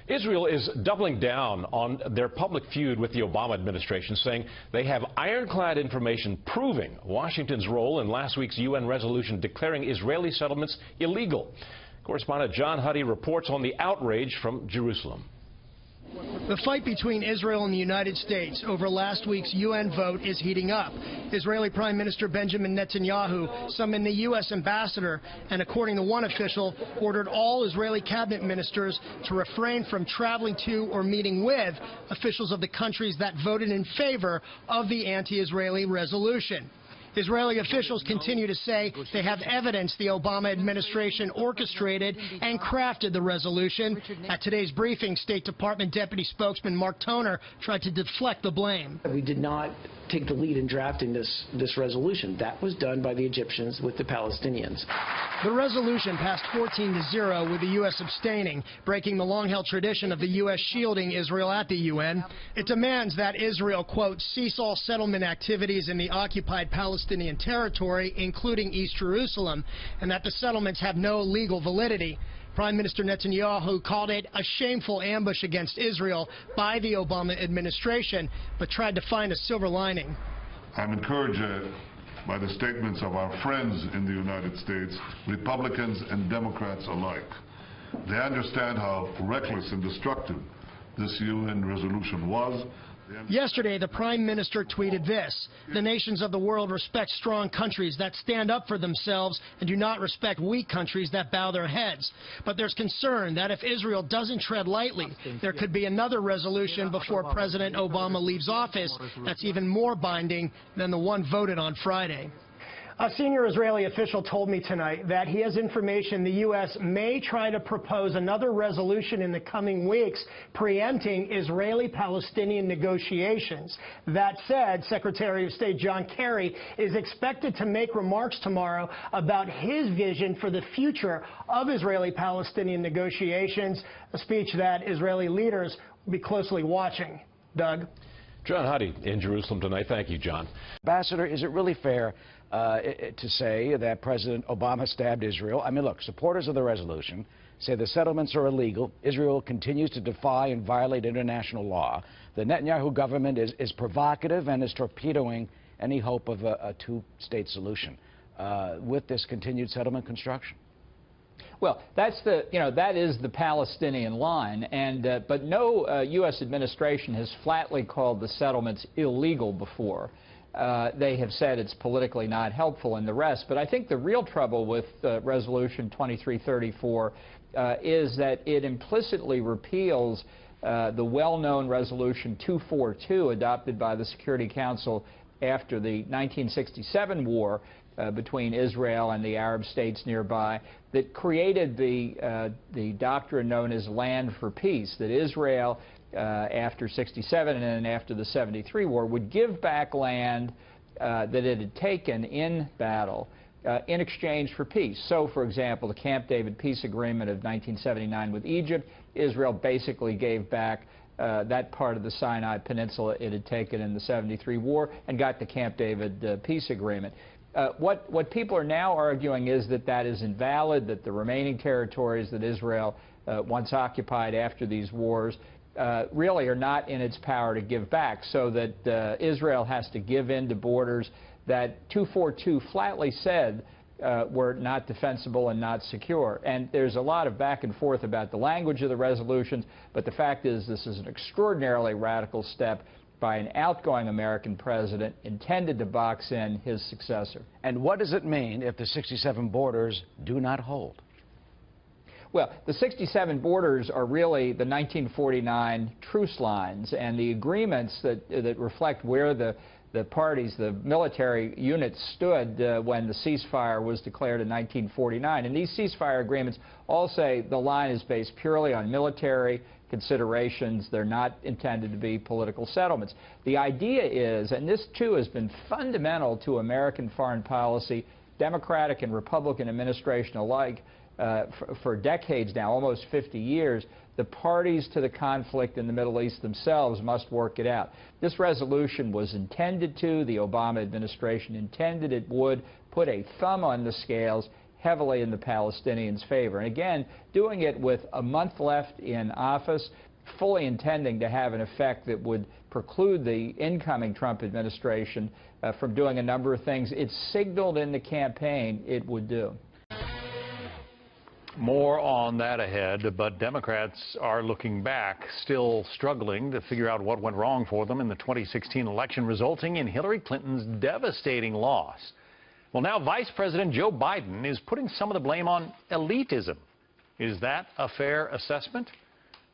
Israel is doubling down on their public feud with the Obama administration, saying they have ironclad information proving Washington's role in last week's UN resolution declaring Israeli settlements illegal. Correspondent John Huddy reports on the outrage from Jerusalem. The fight between Israel and the United States over last week's UN vote is heating up. Israeli Prime Minister Benjamin Netanyahu summoned the U.S. ambassador and, according to one official, ordered all Israeli cabinet ministers to refrain from traveling to or meeting with officials of the countries that voted in favor of the anti-Israeli resolution. Israeli officials continue to say they have evidence the Obama administration orchestrated and crafted the resolution. At today's briefing, State Department Deputy Spokesman Mark Toner tried to deflect the blame. We did not take the lead in drafting this resolution. That was done by the Egyptians with the Palestinians. The resolution passed 14-0 with the U.S. abstaining, breaking the long-held tradition of the U.S. shielding Israel at the UN. It demands that Israel, quote, cease all settlement activities in the occupied Palestinian territory, including East Jerusalem, and that the settlements have no legal validity. Prime Minister Netanyahu called it a shameful ambush against Israel by the Obama administration, but tried to find a silver lining. I'm encouraged by the statements of our friends in the United States, Republicans and Democrats alike. They understand how reckless and destructive this UN resolution was. Yesterday, the Prime Minister tweeted this: "The nations of the world respect strong countries that stand up for themselves and do not respect weak countries that bow their heads. But there's concern that if Israel doesn't tread lightly, there could be another resolution before President Obama leaves office that's even more binding than the one voted on Friday." A senior Israeli official told me tonight that he has information the U.S. may try to propose another resolution in the coming weeks preempting Israeli-Palestinian negotiations. That said, Secretary of State John Kerry is expected to make remarks tomorrow about his vision for the future of Israeli-Palestinian negotiations, a speech that Israeli leaders will be closely watching. Doug? John Huddy in Jerusalem tonight. Thank you, John. Ambassador, is it really fair to say that President Obama stabbed Israel? I mean, look, supporters of the resolution say the settlements are illegal. Israel continues to defy and violate international law. The Netanyahu government is provocative and is torpedoing any hope of a two-state solution with this continued settlement construction. Well, that is the Palestinian line, and but no U.S. administration has flatly called the settlements illegal before. They have said it's politically not helpful and the rest. But I think the real trouble with Resolution 2334 is that it implicitly repeals the well-known Resolution 242 adopted by the Security Council after the 1967 war between Israel and the Arab states nearby, that created the doctrine known as land for peace, that Israel, after 67 and then after the 73 war, would give back land that it had taken in battle in exchange for peace. So, for example, the Camp David peace agreement of 1979 with Egypt, Israel basically gave back that part of the Sinai Peninsula it had taken in the 73 war and got the Camp David peace agreement. What people are now arguing is that that is invalid, that the remaining territories that Israel once occupied after these wars really are not in its power to give back, so that Israel has to give in to borders that 242 flatly said were not defensible and not secure. And there's a lot of back and forth about the language of the resolutions, but the fact is this is an extraordinarily radical step by an outgoing American president intended to box in his successor. And what does it mean if the 67 borders do not hold? Well, the 67 borders are really the 1949 truce lines and the agreements that reflect where the parties, the military units stood when the ceasefire was declared in 1949. And these ceasefire agreements all say the line is based purely on military considerations. They're not intended to be political settlements. The idea is, and this too has been fundamental to American foreign policy, Democratic and Republican administration alike, for decades now, almost 50 years, the parties to the conflict in the Middle East themselves must work it out. This resolution was intended to, the Obama administration intended it would, put a thumb on the scales heavily in the Palestinians' favor. And again, doing it with a month left in office, fully intending to have an effect that would preclude the incoming Trump administration from doing a number of things it signaled in the campaign it would do. More on that ahead, but Democrats are looking back, still struggling to figure out what went wrong for them in the 2016 election, resulting in Hillary Clinton's devastating loss. Well, now Vice President Joe Biden is putting some of the blame on elitism. Is that a fair assessment?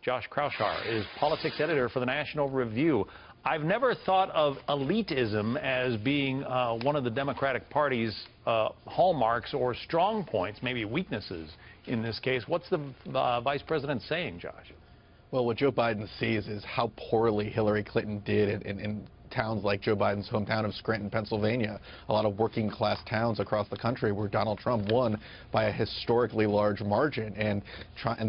Josh Kraushar is politics editor for the National Review. I've never thought of elitism as being one of the Democratic Party's hallmarks or strong points, maybe weaknesses in this case. What's the vice president saying, Josh? Well, what Joe Biden sees is how poorly Hillary Clinton did in towns like Joe Biden's hometown of Scranton, Pennsylvania, a lot of working class towns across the country where Donald Trump won by a historically large margin. And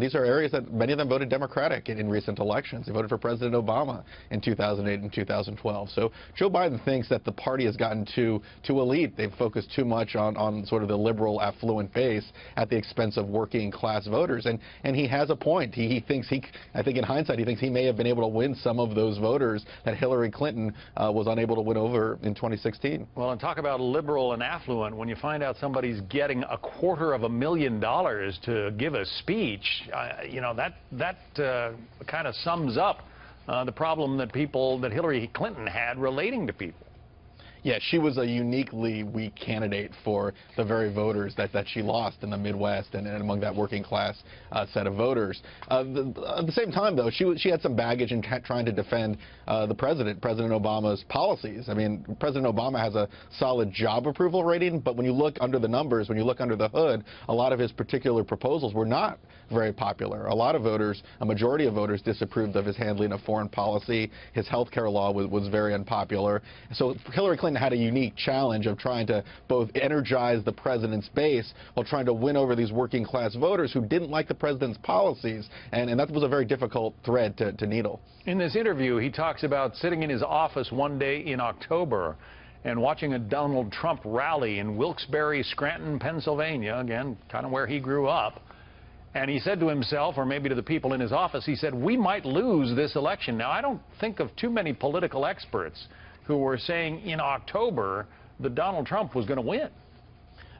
these are areas that many of them voted Democratic in recent elections. They voted for President Obama in 2008 and 2012. So Joe Biden thinks that the party has gotten too elite. They've focused too much on sort of the liberal, affluent base at the expense of working class voters. And he has a point. He thinks I think in hindsight, he thinks he may have been able to win some of those voters that Hillary Clinton was unable to win over in 2016. Well, and talk about liberal and affluent. When you find out somebody's getting $250,000 to give a speech, you know, that kind of sums up the problem that Hillary Clinton had relating to people. Yeah, she was a uniquely weak candidate for the very voters that she lost in the Midwest and among that working class set of voters. At the same time, though, she had some baggage in trying to defend President Obama's policies. I mean, President Obama has a solid job approval rating, but when you look under the numbers, when you look under the hood, a lot of his particular proposals were not very popular. A lot of voters, a majority of voters, disapproved of his handling of foreign policy. His health care law was very unpopular. So Hillary Clinton had a unique challenge of trying to both energize the president's base while trying to win over these working class voters who didn't like the president's policies. And that was a very difficult thread to needle. In this interview, he talks about sitting in his office one day in October and watching a Donald Trump rally in Wilkes-Barre, Scranton, Pennsylvania, again, kind of where he grew up. And he said to himself, or maybe to the people in his office, he said, we might lose this election. Now, I don't think of too many political experts who were saying in October that Donald Trump was going to win.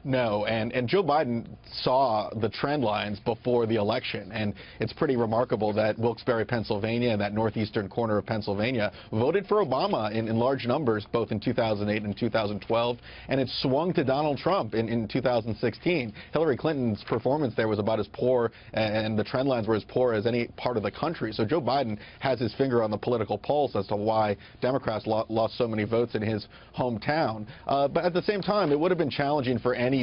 No, and Joe Biden saw the trend lines before the election, and it's pretty remarkable that Wilkes-Barre, Pennsylvania, and that northeastern corner of Pennsylvania voted for Obama in large numbers, both in 2008 and 2012, and it swung to Donald Trump in 2016. Hillary Clinton's performance there was about as poor, and the trend lines were as poor as any part of the country. So Joe Biden has his finger on the political pulse as to why Democrats lost so many votes in his hometown. But at the same time, it would have been challenging for any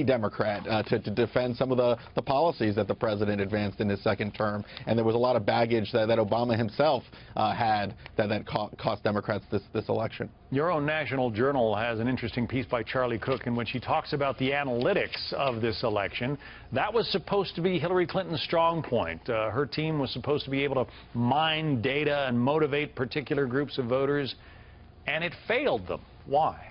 Democrat to defend some of the policies that the president advanced in his second term. And there was a lot of baggage that Obama himself had that cost Democrats this election. Your own National Journal has an interesting piece by Charlie Cook in which he talks about the analytics of this election. That was supposed to be Hillary Clinton's strong point. Her team was supposed to be able to mine data and motivate particular groups of voters, and it failed them. Why?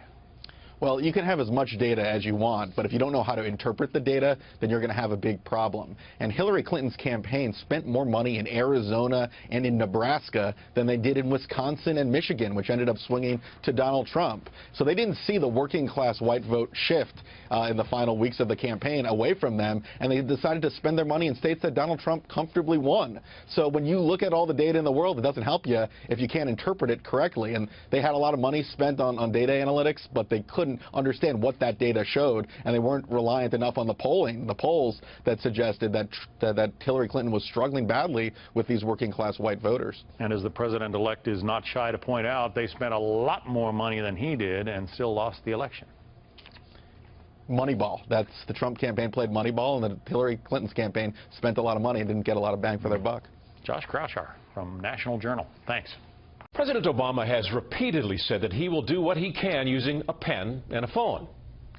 Well, you can have as much data as you want, but if you don't know how to interpret the data, then you're going to have a big problem. And Hillary Clinton's campaign spent more money in Arizona and in Nebraska than they did in Wisconsin and Michigan, which ended up swinging to Donald Trump. So they didn't see the working class white vote shift in the final weeks of the campaign away from them, and they decided to spend their money in states that Donald Trump comfortably won. So when you look at all the data in the world, it doesn't help you if you can't interpret it correctly. And they had a lot of money spent on data analytics, but they couldn't understand what that data showed, and they weren't reliant enough on the polls that suggested that Hillary Clinton was struggling badly with these working class white voters. And as the president-elect is not shy to point out, they spent a lot more money than he did and still lost the election. Moneyball. That's the Trump campaign played Moneyball, and the Hillary Clinton's campaign spent a lot of money and didn't get a lot of bang for their buck. Josh Kraushar from National Journal. Thanks. President Obama has repeatedly said that he will do what he can using a pen and a phone.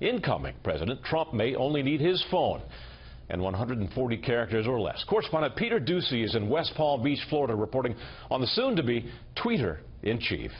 Incoming President Trump may only need his phone and 140 characters or less. Correspondent Peter Ducey is in West Palm Beach, Florida, reporting on the soon-to-be tweeter-in-chief.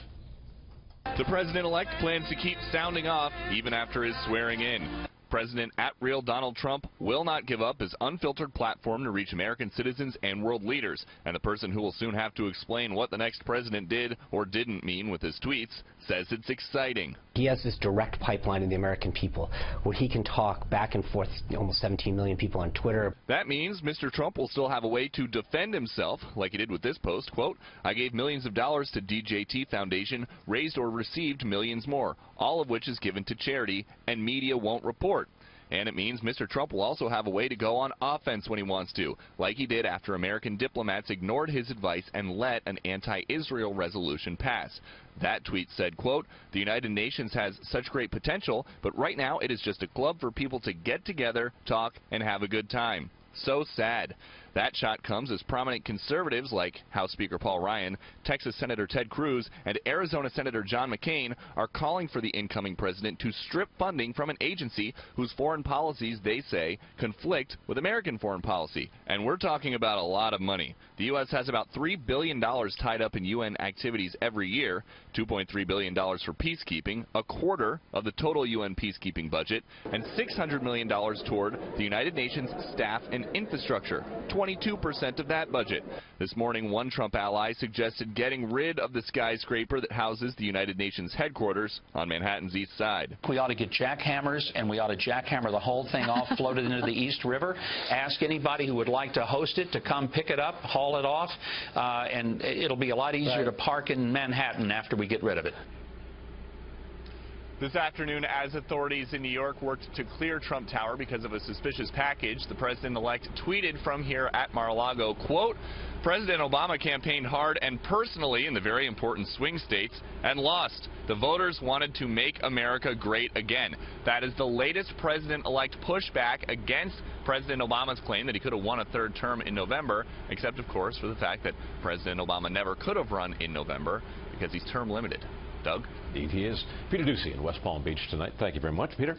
The president-elect plans to keep sounding off even after his swearing in. President @RealDonald Trump will not give up his unfiltered platform to reach American citizens and world leaders. And the person who will soon have to explain what the next president did or didn't mean with his tweets says it's exciting. He has this direct pipeline in the American people where he can talk back and forth, almost 17 million people on Twitter. That means Mr. Trump will still have a way to defend himself, like he did with this post, quote, "I gave millions of dollars to DJT Foundation, raised or received millions more, all of which is given to charity, and media won't report." And it means Mr. Trump will also have a way to go on offense when he wants to, like he did after American diplomats ignored his advice and let an anti-Israel resolution pass. That tweet said, quote, "The United Nations has such great potential, but right now it is just a club for people to get together, talk, and have a good time." So sad. That shot comes as prominent conservatives like House Speaker Paul Ryan, Texas Senator Ted Cruz, and Arizona Senator John McCain are calling for the incoming president to strip funding from an agency whose foreign policies, they say, conflict with American foreign policy. And we're talking about a lot of money. The U.S. has about $3 billion tied up in UN activities every year, $2.3 billion for peacekeeping, a quarter of the total UN peacekeeping budget, and $600 million toward the United Nations staff and infrastructure. 22% of that budget. This morning, one Trump ally suggested getting rid of the skyscraper that houses the United Nations headquarters on Manhattan's east side. We ought to get jackhammers, and we ought to jackhammer the whole thing off, float it into the East River, ask anybody who would like to host it to come pick it up, haul it off, and it'll be a lot easier to park in Manhattan after we get rid of it. This afternoon, as authorities in New York worked to clear Trump Tower because of a suspicious package, the president-elect tweeted from here at Mar-a-Lago, quote, "President Obama campaigned hard and personally in the very important swing states and lost. The voters wanted to make America great again." That is the latest president-elect pushback against President Obama's claim that he could have won a third term in November, except, of course, for the fact that President Obama never could have run in November because he's term limited. Doug? Indeed he is. Peter Ducey in West Palm Beach tonight. Thank you very much, Peter.